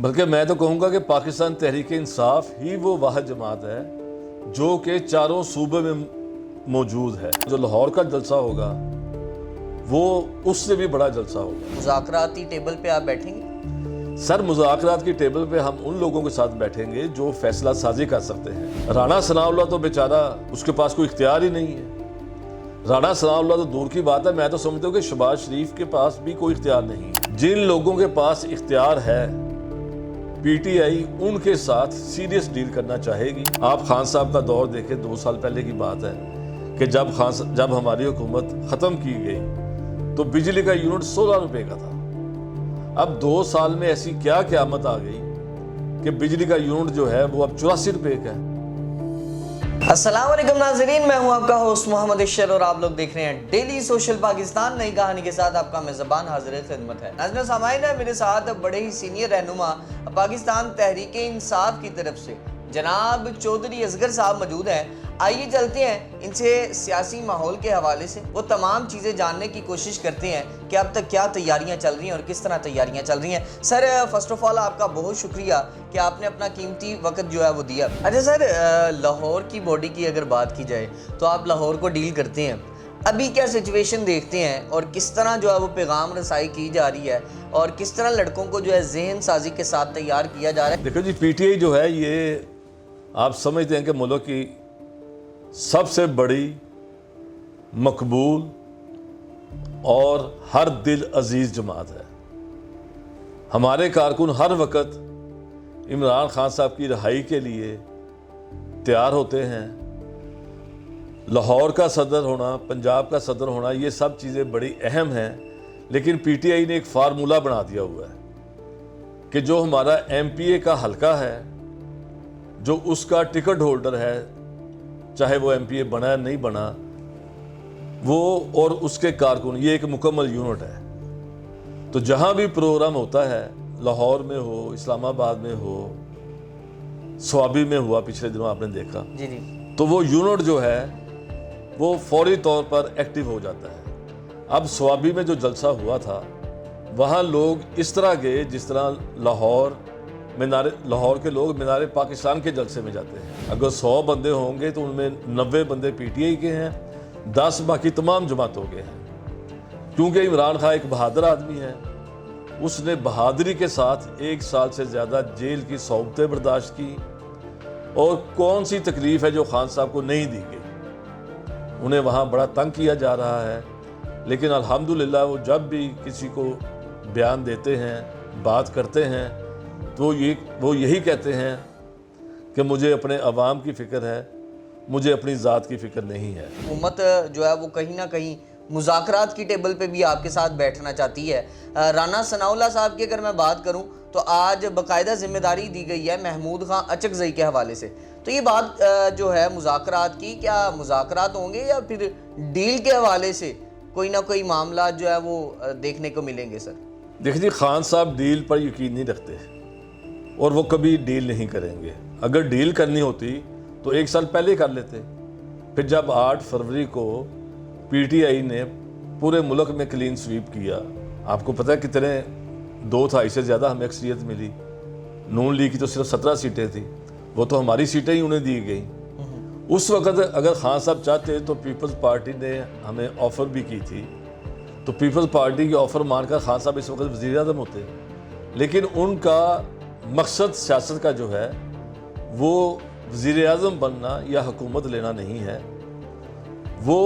बल्कि मैं तो कहूँगा कि पाकिस्तान तहरीक इंसाफ ही वो वाहिद जमात है जो कि चारों सूबे में मौजूद है। जो लाहौर का जलसा होगा वो उससे भी बड़ा जलसा होगा। मुज़ाकराती टेबल पे आप बैठेंगे? सर, मुज़ाकरात की टेबल पे हम उन लोगों के साथ बैठेंगे जो फैसला साजी कर सकते हैं। राना सनाउल्लाह तो बेचारा, उसके पास कोई इख्तियार ही नहीं है। राना सनाउल्लाह तो दूर की बात है, मैं तो समझता हूँ कि शहबाज शरीफ के पास भी कोई इख्तियार नहीं है। जिन लोगों के पास इख्तियार है, पीटीआई उनके साथ सीरियस डील करना चाहेगी। आप खान साहब का दौर देखें, 2 साल पहले की बात है कि जब हमारी हुकूमत ख़त्म की गई तो बिजली का यूनिट 16 रुपए का था। अब 2 साल में ऐसी क्या क़यामत आ गई कि बिजली का यूनिट जो है वो अब 84 रुपए का है। अस्सलाम वालेकुम नाज़रीन, मैं हूं आपका होस्ट मोहम्मद इशर और आप लोग देख रहे हैं डेली सोशल पाकिस्तान। नई कहानी के साथ आपका मेज़बान हाज़िर खिदमत है। नाज़रीन सामाईन है, मेरे साथ बड़े ही सीनियर रहनुमा पाकिस्तान तहरीक इंसाफ की तरफ से जनाब चौधरी असगर साहब मौजूद हैं। आइए चलते हैं इनसे सियासी माहौल के हवाले से वो तमाम चीज़ें जानने की कोशिश करते हैं कि अब तक क्या तैयारियां चल रही हैं और किस तरह तैयारियां चल रही हैं। सर, फर्स्ट ऑफ ऑल आपका बहुत शुक्रिया कि आपने अपना कीमती वक्त जो है वो दिया। अच्छा सर, लाहौर की बॉडी की अगर बात की जाए तो आप लाहौर को डील करते हैं, अभी क्या सिचुएशन देखते हैं और किस तरह जो है वो पैगाम रसाई की जा रही है और किस तरह लड़कों को जो है जहन साजी के साथ तैयार किया जा रहा है? देखो जी, पीटीआई जो है ये आप समझते हैं कि मुल्क की सबसे बड़ी, मकबूल और हर दिल अजीज़ जमात है। हमारे कारकुन हर वक्त इमरान खान साहब की रिहाई के लिए तैयार होते हैं। लाहौर का सदर होना, पंजाब का सदर होना, ये सब चीज़ें बड़ी अहम हैं। लेकिन पीटीआई ने एक फार्मूला बना दिया हुआ है कि जो हमारा एमपीए का हलका है, जो उसका टिकट होल्डर है, चाहे वो एमपीए बना या नहीं बना, वो और उसके कारकुन, ये एक मुकम्मल यूनिट है। तो जहाँ भी प्रोग्राम होता है, लाहौर में हो, इस्लामाबाद में हो, स्वाबी में हुआ पिछले दिनों आपने देखा जी जी, तो वो यूनिट जो है वो फौरी तौर पर एक्टिव हो जाता है। अब स्वाबी में जो जलसा हुआ था वहाँ लोग इस तरह गए जिस तरह लाहौर के लोग मीनारे पाकिस्तान के जलसे में जाते हैं। अगर 100 बंदे होंगे तो उनमें 90 बंदे पीटीआई के हैं, 10 बाकी तमाम जमातों के हैं। क्योंकि इमरान खान एक बहादुर आदमी है, उसने बहादुरी के साथ 1 साल से ज़्यादा जेल की सौबतें बर्दाश्त की। और कौन सी तकलीफ़ है जो खान साहब को नहीं दी गई। उन्हें वहाँ बड़ा तंग किया जा रहा है, लेकिन अल्हम्दुलिल्लाह वो जब भी किसी को बयान देते हैं, बात करते हैं, तो वो यही कहते हैं कि मुझे अपने अवाम की फ़िक्र है, मुझे अपनी ज़ात की फ़िक्र नहीं है। हुकूमत जो है वो कहीं ना कहीं मुज़ाकरात की टेबल पे भी आपके साथ बैठना चाहती है। राना सनाउल्लाह साहब की अगर मैं बात करूं तो आज बाकायदा जिम्मेदारी दी गई है महमूद खान अचकज़ई के हवाले से। तो ये बात जो है मुज़ाकरात की, क्या मुज़ाकरात होंगे या फिर डील के हवाले से कोई ना कोई मामला जो है वो देखने को मिलेंगे? सर देखिए जी, खान साहब डील पर यकीन नहीं रखते और वो कभी डील नहीं करेंगे। अगर डील करनी होती तो 1 साल पहले कर लेते। फिर जब 8 फरवरी को पीटीआई ने पूरे मुल्क में क्लीन स्वीप किया, आपको पता है कितने 2/3 से ज़्यादा हमें अक्सरियत मिली। नून लीग की तो सिर्फ 17 सीटें थी, वो तो हमारी सीटें ही उन्हें दी गई। उस वक़्त अगर खान साहब चाहते तो पीपल्स पार्टी ने हमें ऑफ़र भी की थी, तो पीपल्स पार्टी की ऑफ़र मानकर खान साहब इस वक्त वज़ीर आज़म होते। लेकिन उनका मकसद सियासत का जो है वो वज़ीर आज़म बनना या हुकूमत लेना नहीं है। वो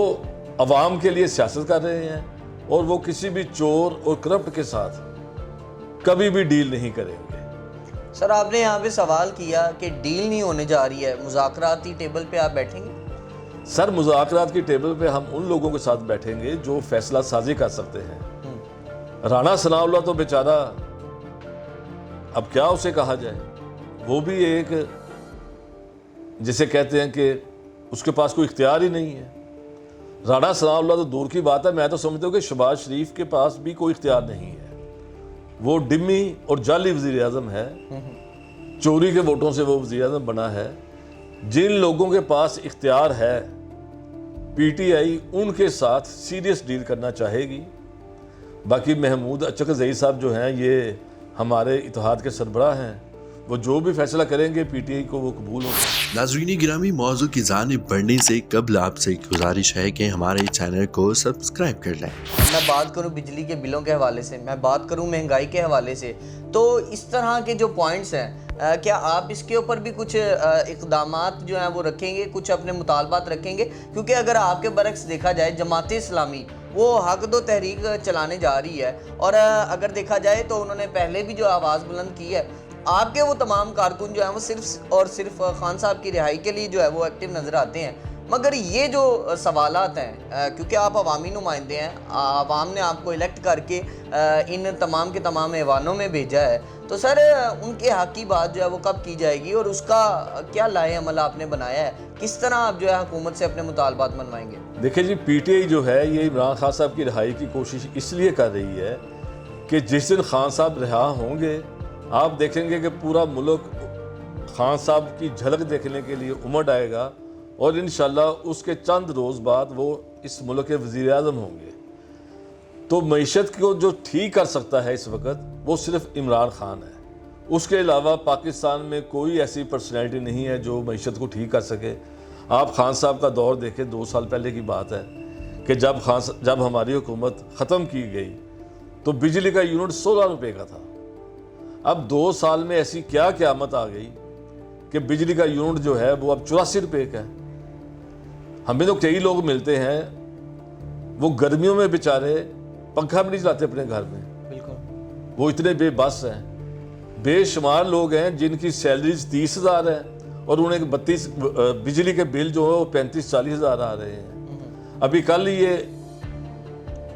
अवाम के लिए सियासत कर रहे हैं और वो किसी भी चोर और करप्ट के साथ कभी भी डील नहीं करेंगे। सर, आपने यहाँ पे सवाल किया कि डील नहीं होने जा रही है, मुज़ाकराती टेबल पे आप बैठेंगे? सर, मुज़ाकरात की टेबल पे हम उन लोगों के साथ बैठेंगे जो फैसला साजी कर सकते हैं। राना सनाउल्लाह तो बेचारा, अब क्या उसे कहा जाए, वो भी एक, जिसे कहते हैं कि उसके पास कोई इख्तियार ही नहीं है। राना सनाउल्लाह तो दूर की बात है, मैं तो समझता हूँ कि शहबाज शरीफ के पास भी कोई इख्तियार नहीं है। वो डिम्मी और जाली वज़ीर आज़म है, चोरी के वोटों से वो वज़ीर आज़म बना है। जिन लोगों के पास इख्तियार है, पीटीआई उनके साथ सीरियस डील करना चाहेगी। बाकी महमूद अचकज़ई साहब जो हैं, ये हमारे इत्तेहाद के सरबराह हैं, वो जो भी फैसला करेंगे पीटीआई को वो कबूल होगा। नाज़रीन गिरामी, मौजू की जानिब बढ़ने से कबल आपसे गुजारिश है कि हमारे चैनल को सब्सक्राइब कर लें। मैं बात करूं बिजली के बिलों के हवाले से, मैं बात करूं महंगाई के हवाले से, तो इस तरह के जो पॉइंट्स हैं क्या आप इसके ऊपर भी कुछ इक़दामात जो हैं वो रखेंगे, कुछ अपने मुतालबात रखेंगे? क्योंकि अगर आपके बरक्स देखा जाए जमात इस्लामी वो हक दो तहरीक चलाने जा रही है, और अगर देखा जाए तो उन्होंने पहले भी जो आवाज़ बुलंद की है, आपके वो तमाम कारकुन जो हैं वो सिर्फ और सिर्फ खान साहब की रिहाई के लिए जो है वो एक्टिव नज़र आते हैं। मगर ये जो सवालात हैं, क्योंकि आप अवामी नुमाइंदे हैं, आवाम ने आपको इलेक्ट करके इन तमाम के तमाम ऐवानों में भेजा है, तो सर उनके हक़ की बात जो है वो कब की जाएगी और उसका क्या लाए अमल आपने बनाया है? किस तरह आप जो है हुकूमत से अपने मुतालबात मनवाएंगे? देखिए जी, पीटीआई जो है ये इमरान खान साहब की रिहाई की कोशिश इसलिए कर रही है कि जिस दिन खान साहब रिहा होंगे आप देखेंगे कि पूरा मुल्क खान साहब की झलक देखने के लिए उमड़ आएगा, और इंशाल्लाह उसके चंद रोज़ बाद वो इस मुल्क के वज़ीर आज़म होंगे। तो मईशत को जो ठीक कर सकता है इस वक्त वो सिर्फ इमरान खान है। उसके अलावा पाकिस्तान में कोई ऐसी पर्सनैलिटी नहीं है जो मईशत को ठीक कर सके। आप खान साहब का दौर देखें, 2 साल पहले की बात है कि जब हमारी हुकूमत ख़त्म की गई तो बिजली का यूनिट 16 रुपये का था। अब 2 साल में ऐसी क्या क़यामत आ गई कि बिजली का यूनिट जो है वो अब 84 रुपये का है। हमें तो कई लोग मिलते हैं वो गर्मियों में बेचारे पंखा भी नहीं चलाते अपने घर में, बिल्कुल वो इतने बेबस हैं। बेशुमार लोग हैं जिनकी सैलरीज 30,000 है और उन्हें 32 बिजली के बिल जो है वो 35-40 हज़ार आ रहे हैं। अभी कल ये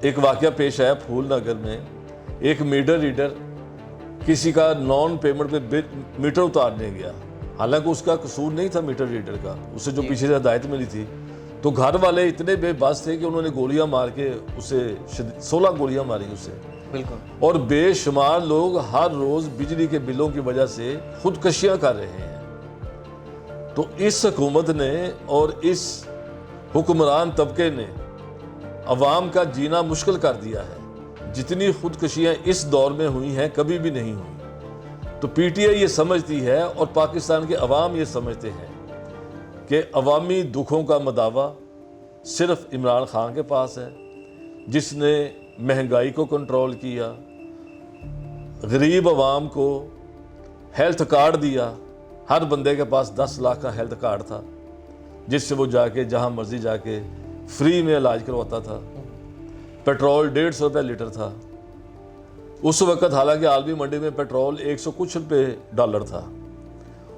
एक वाक़या पेश आया फूलनगर में, एक मीटर रीडर किसी का नॉन पेमेंट पे मीटर उतारने गया, हालांकि उसका कसूर नहीं था मीटर रीडर का, उसे जो पीछे से हदायत मिली थी। तो घर वाले इतने बेबस थे कि उन्होंने गोलियां मार के उसे 16 गोलियां मारी उसे। बिल्कुल। और बेशुमार लोग हर रोज़ बिजली के बिलों की वजह से खुदकशियां कर रहे हैं। तो इस हुकूमत ने और इस हुक्मरान तबके ने अवाम का जीना मुश्किल कर दिया है। जितनी खुदकशियां इस दौर में हुई हैं कभी भी नहीं हुई। तो पीटीआई ये समझती है और पाकिस्तान के अवाम ये समझते हैं कि अवामी दुखों का मदावा सिर्फ इमरान खान के पास है, जिसने महंगाई को कंट्रोल किया, गरीब अवाम को हेल्थ कार्ड दिया। हर बंदे के पास 10 लाख का हेल्थ कार्ड था, जिससे वो जाके जहाँ मर्जी जाके फ्री में इलाज करवाता था। पेट्रोल 150 रुपये लीटर था उस वक़्त, हालांकि आलमी मंडी में पेट्रोल 100 कुछ रुपये डॉलर था,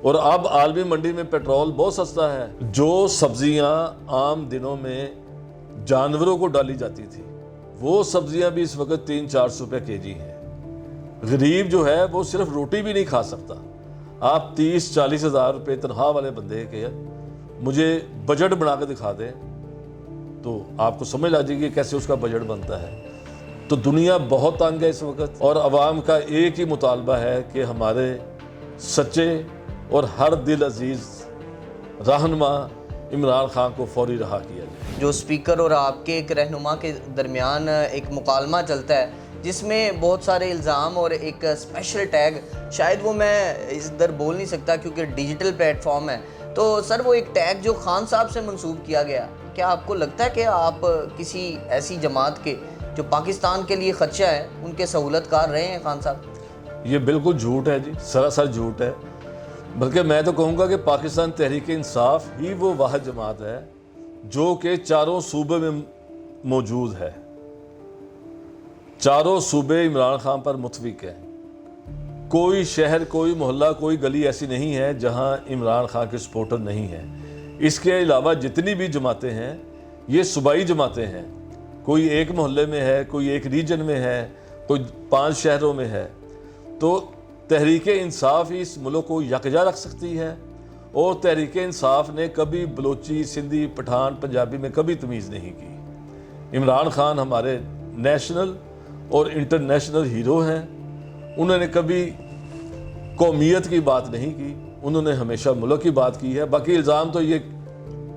और अब आलमी मंडी में पेट्रोल बहुत सस्ता है। जो सब्जियां आम दिनों में जानवरों को डाली जाती थी वो सब्जियां भी इस वक्त 300-400 रुपये केजी हैं। गरीब जो है वो सिर्फ रोटी भी नहीं खा सकता। आप 30-40 हज़ार रुपये तनख्वाह वाले बंदे के मुझे बजट बना के दिखा दें तो आपको समझ आ जाएगी कैसे उसका बजट बनता है। तो दुनिया बहुत तंग है इस वक्त, और अवाम का एक ही मुतालबा है कि हमारे सच्चे और हर दिल अजीज़ रहनुमा इमरान खान को फौरी रहा किया जाए। जो स्पीकर और आपके एक रहनुमा के दरमियान एक मुकालमा चलता है जिसमें बहुत सारे इल्ज़ाम और एक स्पेशल टैग, शायद वो मैं इधर बोल नहीं सकता क्योंकि डिजिटल प्लेटफॉर्म है, तो सर वो एक टैग जो खान साहब से मंसूब किया गया, क्या आपको लगता है कि आप किसी ऐसी जमात के जो पाकिस्तान के लिए खदशा है उनके सहूलतकार रहे हैं खान साहब? ये बिल्कुल झूठ है जी, सरासर झूठ है। बल्कि मैं तो कहूँगा कि पाकिस्तान तहरीक इंसाफ ही वो वाहिद जमात है जो कि चारों सूबे में मौजूद है। चारों सूबे इमरान खान पर मुतफिक हैं। कोई शहर, कोई मोहल्ला, कोई गली ऐसी नहीं है जहाँ इमरान खान के सपोर्टर नहीं हैं। इसके अलावा जितनी भी जमातें हैं ये सूबाई जमातें हैं। कोई एक मोहल्ले में है, कोई एक रीजन में है, कोई 5 शहरों में है। तो तहरीक इंसाफ ही इस मुल्क को यकजा रख सकती है, और तहरीक इंसाफ ने कभी बलोची, सिंधी, पठान, पंजाबी में कभी तमीज़ नहीं की। इमरान खान हमारे नेशनल और इंटरनेशनल हीरो हैं। उन्होंने कभी कौमियत की बात नहीं की, उन्होंने हमेशा मुल्क की बात की है। बाकी इल्ज़ाम तो ये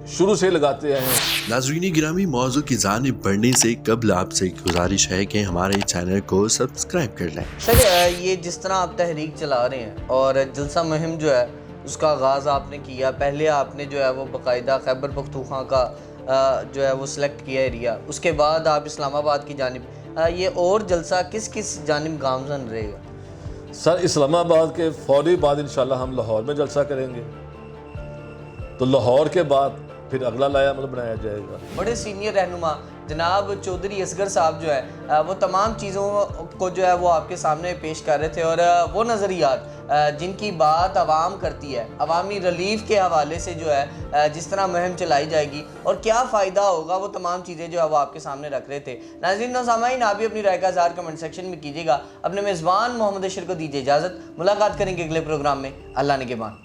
शुरू से लगाते आए हैं। नाज़रीन गिरामी, मौजू की जानिब बढ़ने से कबल आपसे गुजारिश है कि हमारे चैनल को सब्सक्राइब कर लें। सर ये जिस तरह आप तहरीक चला रहे हैं और जलसा मुहिम जो है उसका आगाज़ आपने किया, पहले आपने जो है वो बाकायदा खैबर पख्तूनख्वा का जो है वो सिलेक्ट किया एरिया, उसके बाद आप इस्लामाबाद की जानिब, ये और जलसा किस किस जानिब गामजन रहेगा? सर इस्लामाबाद के फौरी बाद इंशाल्लाह हम लाहौर में जलसा करेंगे, तो लाहौर के बाद फिर अगला लाया अमल बनाया जाएगा। बड़े सीनियर रहनुमा जनाब चौधरी असगर साहब जो है वो तमाम चीज़ों को जो है वो आपके सामने पेश कर रहे थे, और वो नज़रियात जिनकी बात आवाम करती है, अवामी रिलीफ के हवाले से जो है जिस तरह मुहिम चलाई जाएगी और क्या फ़ायदा होगा, वो तमाम चीज़ें जो है वो आपके सामने रख रहे थे। नाज़रीन और सामाईन, आप भी अपनी राय का इज़हार कमेंट सेक्शन में कीजिएगा। अपने मेज़बान मोहम्मद अशर को दीजिए इजाज़त। मुलाकात करेंगे अगले प्रोग्राम में। अल्लाह निगहबान।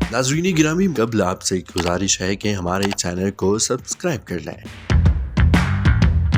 नाज़रीन गिरामी, कबल आपसे गुजारिश है कि हमारे चैनल को सब्सक्राइब कर लें।